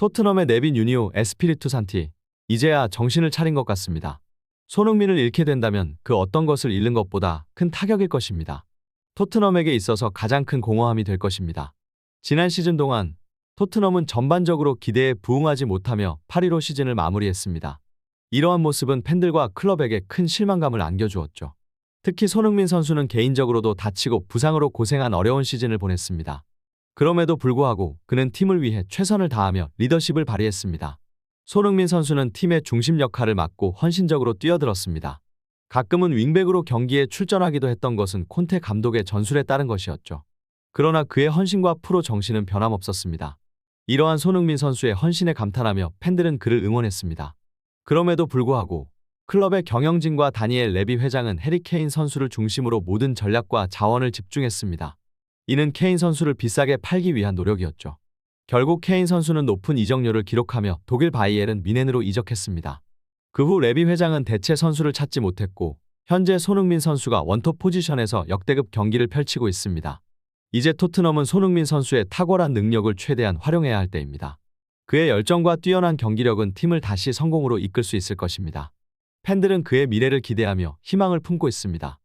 토트넘의 네빈 유니오 에스피리투 산티. 이제야 정신을 차린 것 같습니다. 손흥민을 잃게 된다면 그 어떤 것을 잃는 것보다 큰 타격일 것입니다. 토트넘에게 있어서 가장 큰 공허함이 될 것입니다. 지난 시즌 동안 토트넘은 전반적으로 기대에 부응하지 못하며 8위로 시즌을 마무리했습니다. 이러한 모습은 팬들과 클럽에게 큰 실망감을 안겨주었죠. 특히 손흥민 선수는 개인적으로도 다치고 부상으로 고생한 어려운 시즌을 보냈습니다. 그럼에도 불구하고 그는 팀을 위해 최선을 다하며 리더십을 발휘했습니다. 손흥민 선수는 팀의 중심 역할을 맡고 헌신적으로 뛰어들었습니다. 가끔은 윙백으로 경기에 출전하기도 했던 것은 콘테 감독의 전술에 따른 것이었죠. 그러나 그의 헌신과 프로 정신은 변함없었습니다. 이러한 손흥민 선수의 헌신에 감탄하며 팬들은 그를 응원했습니다. 그럼에도 불구하고 클럽의 경영진과 다니엘 레비 회장은 해리 케인 선수를 중심으로 모든 전략과 자원을 집중했습니다. 이는 케인 선수를 비싸게 팔기 위한 노력이었죠. 결국 케인 선수는 높은 이적료를 기록하며 독일 바이에른 뮌헨으로 이적했습니다. 그 후 레비 회장은 대체 선수를 찾지 못했고 현재 손흥민 선수가 원톱 포지션에서 역대급 경기를 펼치고 있습니다. 이제 토트넘은 손흥민 선수의 탁월한 능력을 최대한 활용해야 할 때입니다. 그의 열정과 뛰어난 경기력은 팀을 다시 성공으로 이끌 수 있을 것입니다. 팬들은 그의 미래를 기대하며 희망을 품고 있습니다.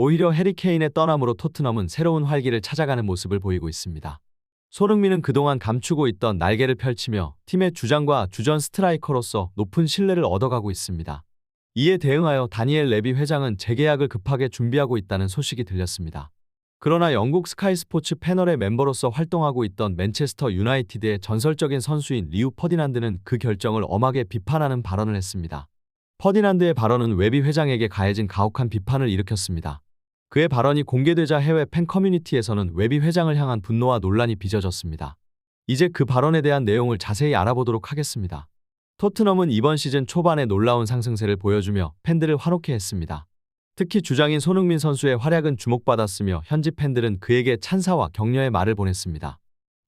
오히려 해리 케인의 떠남으로 토트넘은 새로운 활기를 찾아가는 모습을 보이고 있습니다. 손흥민은 그동안 감추고 있던 날개를 펼치며 팀의 주장과 주전 스트라이커로서 높은 신뢰를 얻어가고 있습니다. 이에 대응하여 다니엘 레비 회장은 재계약을 급하게 준비하고 있다는 소식이 들렸습니다. 그러나 영국 스카이 스포츠 패널의 멤버로서 활동하고 있던 맨체스터 유나이티드의 전설적인 선수인 리우 퍼디난드는 그 결정을 엄하게 비판하는 발언을 했습니다. 퍼디난드의 발언은 웨비 회장에게 가해진 가혹한 비판을 일으켰습니다. 그의 발언이 공개되자 해외 팬 커뮤니티에서는 웨비 회장을 향한 분노와 논란이 빚어졌습니다. 이제 그 발언에 대한 내용을 자세히 알아보도록 하겠습니다. 토트넘은 이번 시즌 초반에 놀라운 상승세를 보여주며 팬들을 환호케 했습니다. 특히 주장인 손흥민 선수의 활약은 주목받았으며 현지 팬들은 그에게 찬사와 격려의 말을 보냈습니다.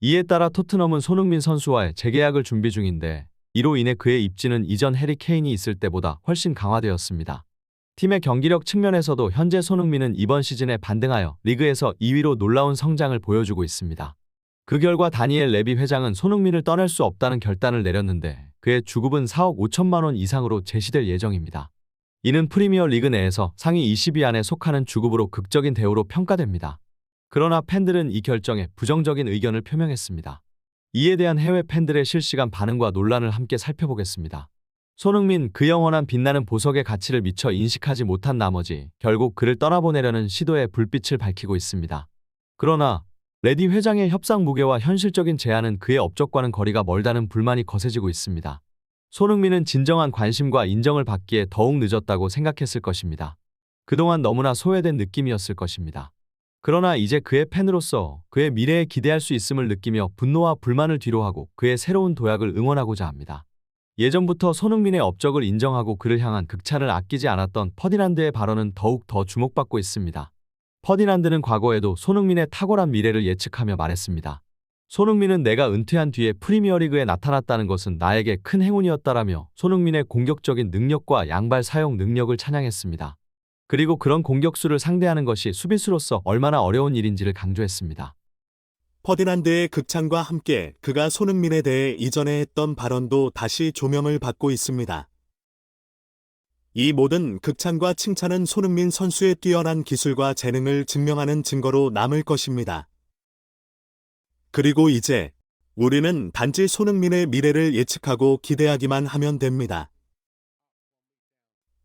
이에 따라 토트넘은 손흥민 선수와의 재계약을 준비 중인데 이로 인해 그의 입지는 이전 해리 케인이 있을 때보다 훨씬 강화되었습니다. 팀의 경기력 측면에서도 현재 손흥민은 이번 시즌에 반등하여 리그에서 2위로 놀라운 성장을 보여주고 있습니다. 그 결과 다니엘 레비 회장은 손흥민을 떠날 수 없다는 결단을 내렸는데 그의 주급은 4억 5천만 원 이상으로 제시될 예정입니다. 이는 프리미어 리그 내에서 상위 20위 안에 속하는 주급으로 극적인 대우로 평가됩니다. 그러나 팬들은 이 결정에 부정적인 의견을 표명했습니다. 이에 대한 해외 팬들의 실시간 반응과 논란을 함께 살펴보겠습니다. 손흥민 그 영원한 빛나는 보석의 가치를 미처 인식하지 못한 나머지 결국 그를 떠나보내려는 시도에 불빛을 밝히고 있습니다. 그러나 레디 회장의 협상 무게와 현실적인 제안은 그의 업적과는 거리가 멀다는 불만이 거세지고 있습니다. 손흥민은 진정한 관심과 인정을 받기에 더욱 늦었다고 생각했을 것입니다. 그동안 너무나 소외된 느낌이었을 것입니다. 그러나 이제 그의 팬으로서 그의 미래에 기대할 수 있음을 느끼며 분노와 불만을 뒤로하고 그의 새로운 도약을 응원하고자 합니다. 예전부터 손흥민의 업적을 인정하고 그를 향한 극찬을 아끼지 않았던 퍼디난드의 발언은 더욱 더 주목받고 있습니다. 퍼디난드는 과거에도 손흥민의 탁월한 미래를 예측하며 말했습니다. 손흥민은 내가 은퇴한 뒤에 프리미어리그에 나타났다는 것은 나에게 큰 행운이었다라며 손흥민의 공격적인 능력과 양발 사용 능력을 찬양했습니다. 그리고 그런 공격수를 상대하는 것이 수비수로서 얼마나 어려운 일인지를 강조했습니다. 퍼디난드의 극찬과 함께 그가 손흥민에 대해 이전에 했던 발언도 다시 조명을 받고 있습니다. 이 모든 극찬과 칭찬은 손흥민 선수의 뛰어난 기술과 재능을 증명하는 증거로 남을 것입니다. 그리고 이제 우리는 단지 손흥민의 미래를 예측하고 기대하기만 하면 됩니다.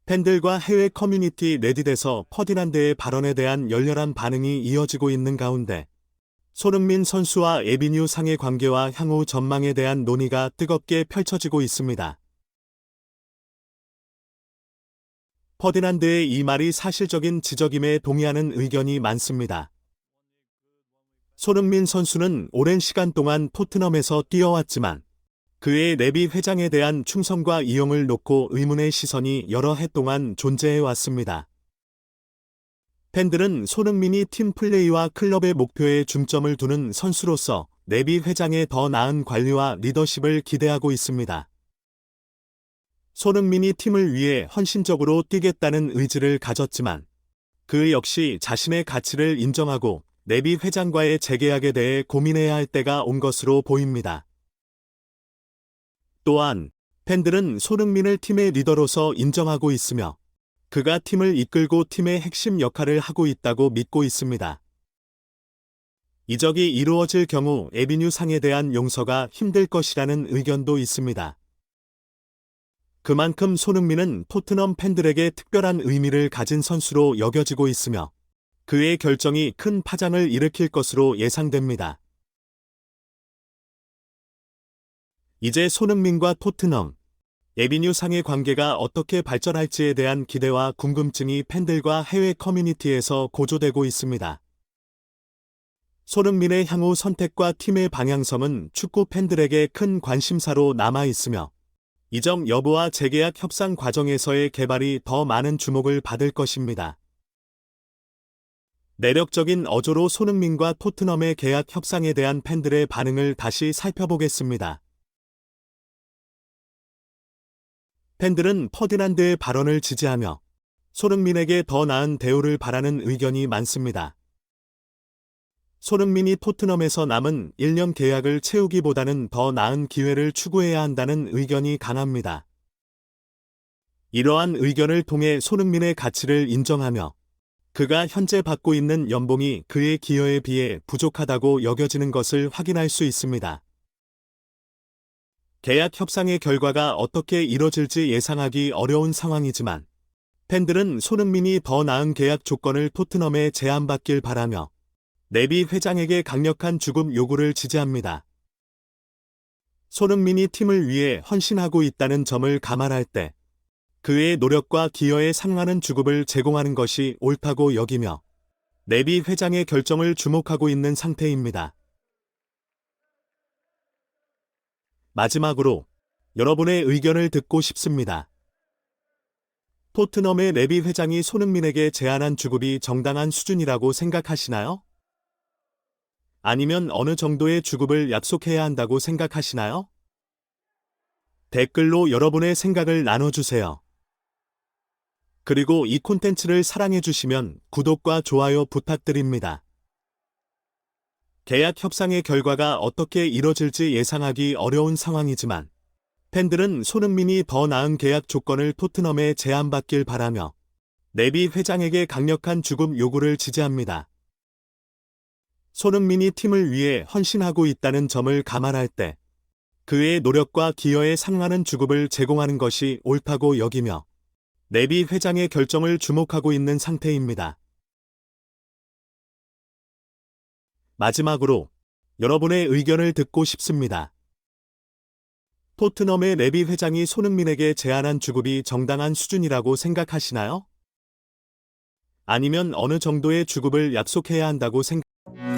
팬들과 해외 커뮤니티 레딧에서 퍼디난드의 발언에 대한 열렬한 반응이 이어지고 있는 가운데 손흥민 선수와 에비뉴 상의 관계와 향후 전망에 대한 논의가 뜨겁게 펼쳐지고 있습니다. 퍼디난드의 이 말이 사실적인 지적임에 동의하는 의견이 많습니다. 손흥민 선수는 오랜 시간 동안 토트넘에서 뛰어왔지만 그의 레비 회장에 대한 충성과 이용을 놓고 의문의 시선이 여러 해 동안 존재해왔습니다. 팬들은 손흥민이 팀 플레이와 클럽의 목표에 중점을 두는 선수로서 레비 회장의 더 나은 관리와 리더십을 기대하고 있습니다. 손흥민이 팀을 위해 헌신적으로 뛰겠다는 의지를 가졌지만 그 역시 자신의 가치를 인정하고 레비 회장과의 재계약에 대해 고민해야 할 때가 온 것으로 보입니다. 또한 팬들은 손흥민을 팀의 리더로서 인정하고 있으며 그가 팀을 이끌고 팀의 핵심 역할을 하고 있다고 믿고 있습니다. 이적이 이루어질 경우 에비뉴 상에 대한 용서가 힘들 것이라는 의견도 있습니다. 그만큼 손흥민은 토트넘 팬들에게 특별한 의미를 가진 선수로 여겨지고 있으며 그의 결정이 큰 파장을 일으킬 것으로 예상됩니다. 이제 손흥민과 토트넘, 에비뉴 상의 관계가 어떻게 발전할지에 대한 기대와 궁금증이 팬들과 해외 커뮤니티에서 고조되고 있습니다. 손흥민의 향후 선택과 팀의 방향성은 축구 팬들에게 큰 관심사로 남아 있으며 이적 여부와 재계약 협상 과정에서의 개발이 더 많은 주목을 받을 것입니다. 매력적인 어조로 손흥민과 토트넘의 계약 협상에 대한 팬들의 반응을 다시 살펴보겠습니다. 팬들은 퍼디난드의 발언을 지지하며 손흥민에게 더 나은 대우를 바라는 의견이 많습니다. 손흥민이 토트넘에서 남은 1년 계약을 채우기보다는 더 나은 기회를 추구해야 한다는 의견이 강합니다. 이러한 의견을 통해 손흥민의 가치를 인정하며 그가 현재 받고 있는 연봉이 그의 기여에 비해 부족하다고 여겨지는 것을 확인할 수 있습니다. 계약 협상의 결과가 어떻게 이뤄질지 예상하기 어려운 상황이지만 팬들은 손흥민이 더 나은 계약 조건을 토트넘에 제안받길 바라며 네비 회장에게 강력한 주급 요구를 지지합니다. 손흥민이 팀을 위해 헌신하고 있다는 점을 감안할 때 그의 노력과 기여에 상응하는 주급을 제공하는 것이 옳다고 여기며 네비 회장의 결정을 주목하고 있는 상태입니다. 마지막으로 여러분의 의견을 듣고 싶습니다. 토트넘의 네비 회장이 손흥민에게 제안한 주급이 정당한 수준이라고 생각하시나요? 아니면 어느 정도의 주급을 약속해야 한다고 생각하시나요? 댓글로 여러분의 생각을 나눠주세요. 그리고 이 콘텐츠를 사랑해주시면 구독과 좋아요 부탁드립니다. 계약 협상의 결과가 어떻게 이뤄질지 예상하기 어려운 상황이지만 팬들은 손흥민이 더 나은 계약 조건을 토트넘에 제안받길 바라며 네비 회장에게 강력한 주급 요구를 지지합니다. 손흥민이 팀을 위해 헌신하고 있다는 점을 감안할 때 그의 노력과 기여에 상응하는 주급을 제공하는 것이 옳다고 여기며 네비 회장의 결정을 주목하고 있는 상태입니다. 마지막으로 여러분의 의견을 듣고 싶습니다. 토트넘의 네비 회장이 손흥민에게 제안한 주급이 정당한 수준이라고 생각하시나요? 아니면 어느 정도의 주급을 약속해야 한다고 생각하시나요?